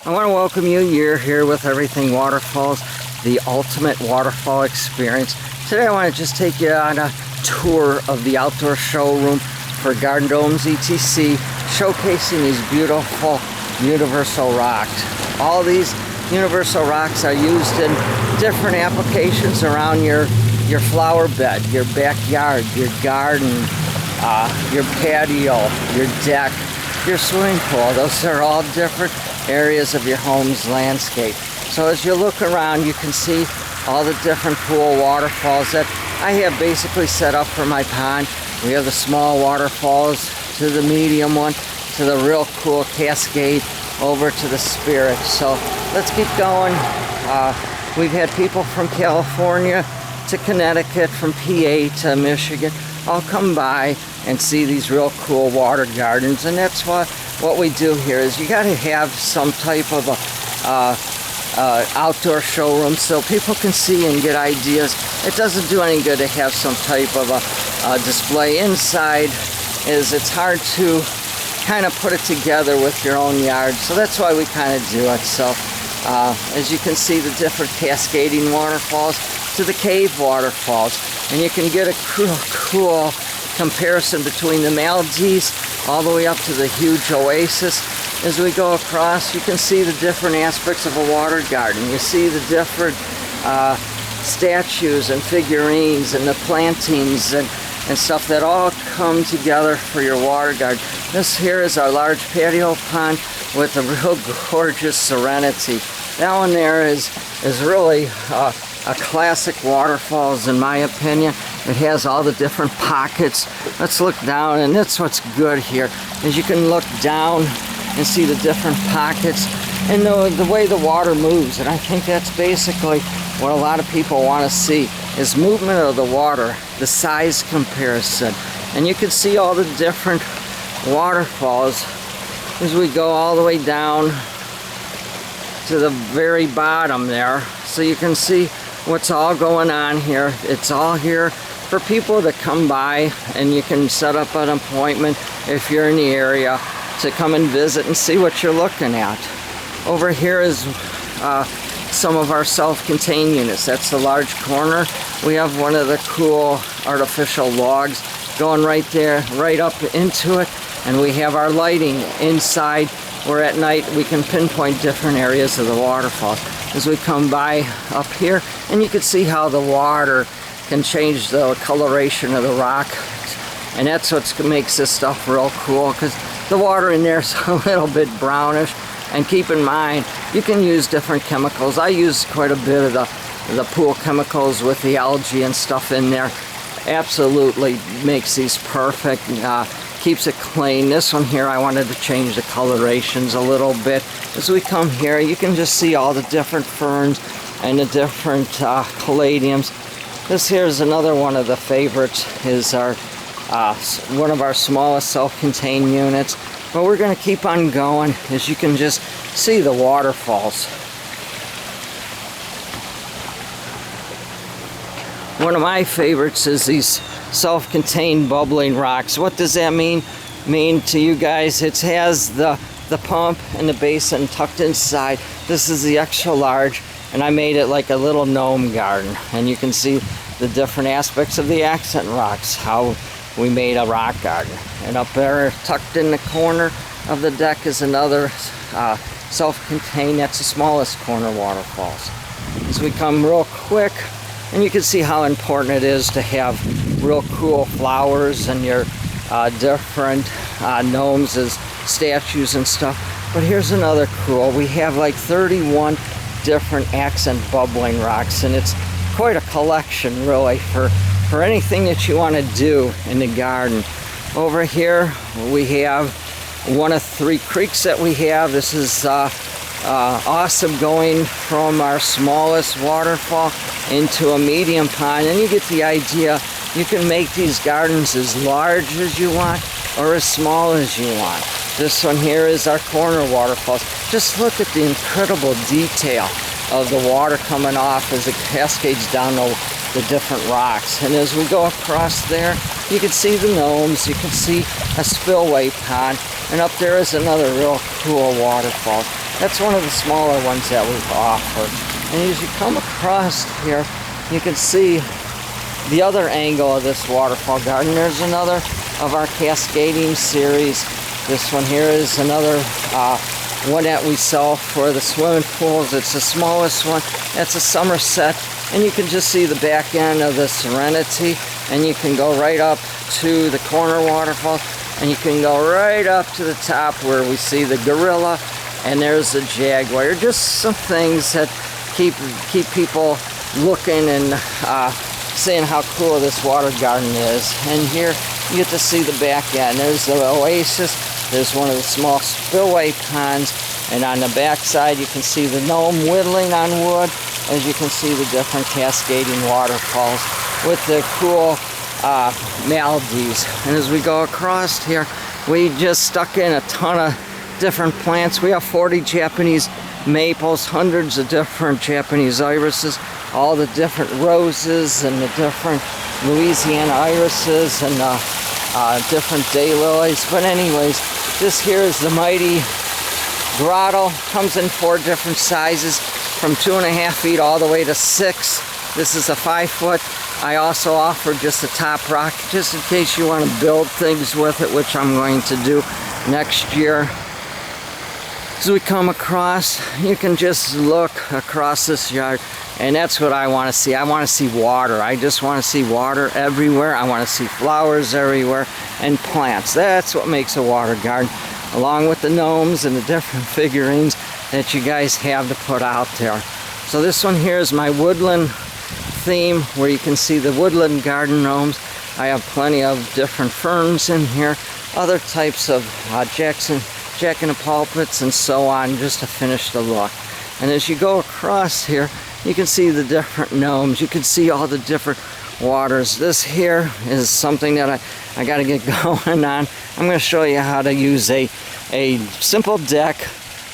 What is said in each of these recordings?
I want to welcome you. You're here with Everything Waterfalls, the ultimate waterfall experience. Today I want to just take you on a tour of the outdoor showroom for Garden Gnomes Etc, showcasing these beautiful universal rocks. All these universal rocks are used in different applications around your flower bed, your backyard, your garden, your patio, your deck, your swimming pool. Those are all different areas of your home's landscape. So as you look around, you can see all the different cool waterfalls that I have basically set up for my pond. We have the small waterfalls to the medium one to the real cool cascade over to the Spirit. So let's keep going. We've had people from California to Connecticut, from PA to Michigan, all come by and see these real cool water gardens. And that's what we do here is you got to have some type of a outdoor showroom so people can see and get ideas. It doesn't do any good to have some type of a display inside, as it's hard to kind of put it together with your own yard. So that's why we kind of do it. So as you can see, the different cascading waterfalls to the cave waterfalls, and you can get a cool comparison between the Maldives all the way up to the huge oasis. As we go across, you can see the different aspects of a water garden. You see the different statues and figurines and the plantings and stuff that all come together for your water garden. This here is our large patio pond with a real gorgeous serenity. That one there is really a classic waterfalls in my opinion. It has all the different pockets. Let's look down, and that's what's good here, is you can look down and see the different pockets and the way the water moves. And I think that's basically what a lot of people want to see, is movement of the water, the size comparison. And you can see all the different waterfalls as we go all the way down to the very bottom there. So you can see what's all going on here. It's all here for people to come by, and you can set up an appointment if you're in the area to come and visit and see what you're looking at. Over here is some of our self-contained units. That's the large corner. We have one of the cool artificial logs going right there, right up into it, and we have our lighting inside where at night we can pinpoint different areas of the waterfall. As we come by up here, and you can see how the water can change the coloration of the rock, and that's what makes this stuff real cool, because the water in there is a little bit brownish. And keep in mind, you can use different chemicals. I use quite a bit of the pool chemicals with the algae and stuff in there. Absolutely makes these perfect. Keeps it clean. This one here, I wanted to change the colorations a little bit. As we come here, you can just see all the different ferns and the different caladiums. This here is another one of the favorites, is our one of our smallest self-contained units. But we're going to keep on going, as you can just see the waterfalls. One of my favorites is these self-contained bubbling rocks. What does that mean to you guys? It has the pump and the basin tucked inside. This is the extra large, and I made it like a little gnome garden. And you can see the different aspects of the accent rocks, how we made a rock garden. And up there, tucked in the corner of the deck, is another self-contained. That's the smallest corner waterfalls. As we come real quick, and you can see how important it is to have real cool flowers and your different gnomes as statues and stuff. But here's another cool. We have like 31 different accent bubbling rocks, and it's quite a collection really for anything that you want to do in the garden. Over here we have one of 3 creeks that we have. This is awesome, going from our smallest waterfall into a medium pond, and you get the idea. You can make these gardens as large as you want or as small as you want. This one here is our corner waterfalls. Just look at the incredible detail of the water coming off as it cascades down the different rocks. And as we go across there, you can see the gnomes, you can see a spillway pond, and up there is another real cool waterfall. That's one of the smaller ones that we've offered. And as you come across here, you can see the other angle of this waterfall garden. There's another of our cascading series. This one here is another one that we sell for the swimming pools. It's the smallest one. That's a Somerset. And you can just see the back end of the Serenity. And you can go right up to the corner waterfall. And you can go right up to the top where we see the Gorilla. And there's the Jaguar. Just some things that keep people looking and seeing how cool this water garden is. And here you get to see the back end. There's the oasis. There's one of the small spillway ponds. And on the back side you can see the gnome whittling on wood. As you can see the different cascading waterfalls with the cool maladies. And as we go across here, we just stuck in a ton of different plants. We have 40 Japanese maples, hundreds of different Japanese irises, all the different roses and the different Louisiana irises and different daylilies. But anyways, this here is the mighty grotto. Comes in 4 different sizes, from 2.5 feet all the way to 6. This is a 5 foot. I also offer just a top rock, just in case you want to build things with it, which I'm going to do next year. As we come across, you can just look across this yard, and that's what I want to see. I want to see water. I just want to see water everywhere. I want to see flowers everywhere and plants. That's what makes a water garden, along with the gnomes and the different figurines that you guys have to put out there. So this one here is my woodland theme, where you can see the woodland garden gnomes. I have plenty of different ferns in here, other types of jack-in-the-pulpits and so on, just to finish the look. And as you go across here, you can see the different gnomes. You can see all the different waters. This here is something that I got to get going on. I'm going to show you how to use a simple deck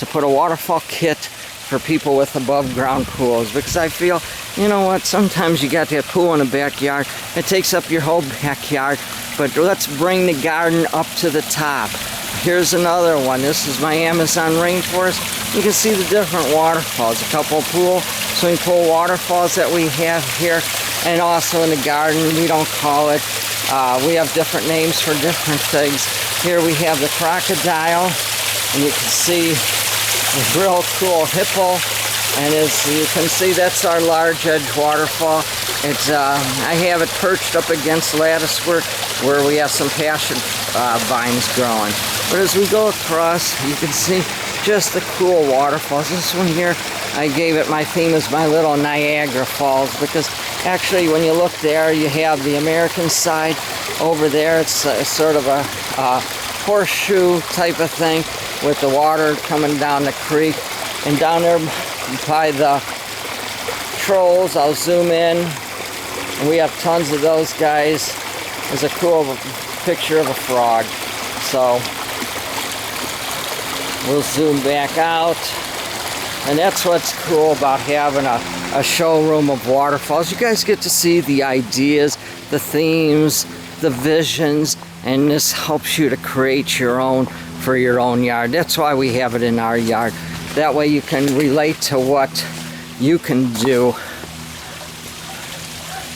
to put a waterfall kit for people with above ground pools, because I feel, you know what, sometimes you got that pool in the backyard. It takes up your whole backyard, but let's bring the garden up to the top. Here's another one. This is my Amazon rainforest. You can see the different waterfalls, a couple swimming pool waterfalls that we have here, and also in the garden. We don't call it, we have different names for different things. Here we have the crocodile, and you can see the real cool hippo. And as you can see, that's our large edge waterfall. It's I have it perched up against lattice work where we have some passion vines growing. But as we go across, you can see just the cool waterfalls. This one here, I gave it, my theme is my little Niagara Falls, because actually when you look there, you have the American side. Over there, it's sort of a horseshoe type of thing with the water coming down the creek. And down there by the trolls, I'll zoom in, and we have tons of those guys. There's a cool picture of a frog. So we'll zoom back out. And that's what's cool about having a showroom of waterfalls. You guys get to see the ideas, the themes, the visions, and this helps you to create your own for your own yard. That's why we have it in our yard. That way you can relate to what you can do.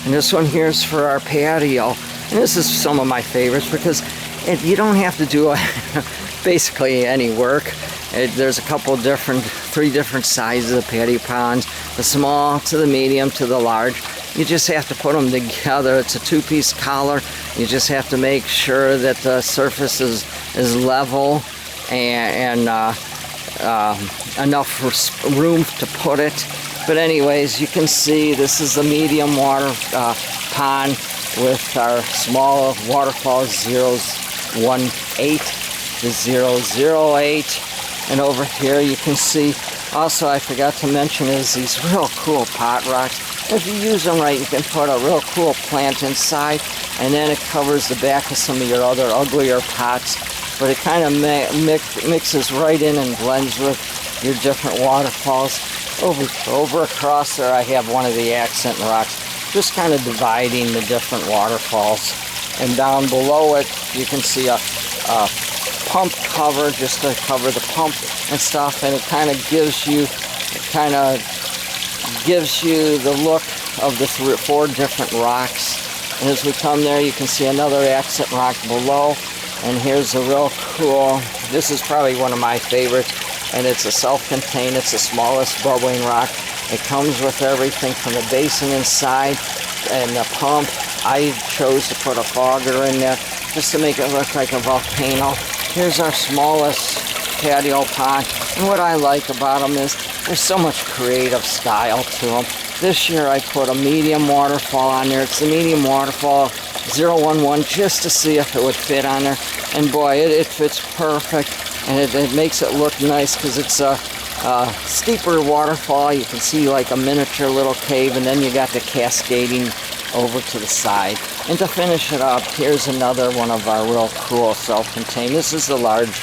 And this one here is for our patio. And this is some of my favorites, because you don't have to do basically any work. There's a couple different, 3 different sizes of patio ponds, the small to the medium to the large. You just have to put them together. It's a 2-piece collar. You just have to make sure that the surface is level and enough room to put it. But anyways, you can see this is the medium water pond with our small waterfall 018 to 008. And over here you can see, also I forgot to mention, is these real cool pot rocks. If you use them right, you can put a real cool plant inside, and then it covers the back of some of your other uglier pots. But it kind of mixes right in and blends with your different waterfalls. Over across there, I have one of the accent rocks, just kind of dividing the different waterfalls. And down below it, you can see a pump cover just to cover the pump and stuff, and it kind of gives you the look of the 4 different rocks. And as we come there, you can see another accent rock below, and here's a real cool, this is probably one of my favorites, and it's a self-contained, it's the smallest bubbling rock. It comes with everything from the basin inside and the pump. I chose to put a fogger in there just to make it look like a volcano. Here's our smallest patio pond, and what I like about them is there's so much creative style to them. This year I put a medium waterfall on there. It's the medium waterfall 011 just to see if it would fit on there, and boy, it fits perfect, and it makes it look nice because it's a steeper waterfall. You can see like a miniature little cave, and then you got the cascading over to the side. And to finish it up, here's another one of our real cool self-contained. This is the large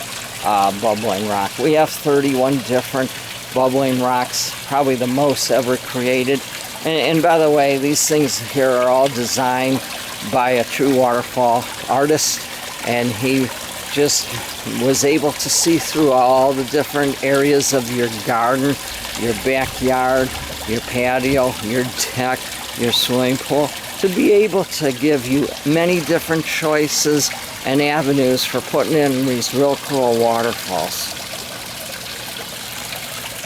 bubbling rock. We have 31 different bubbling rocks, probably the most ever created. And by the way, these things here are all designed by a true waterfall artist, and he just was able to see through all the different areas of your garden, your backyard, your patio, your deck, your swimming pool, to be able to give you many different choices and avenues for putting in these real cool waterfalls.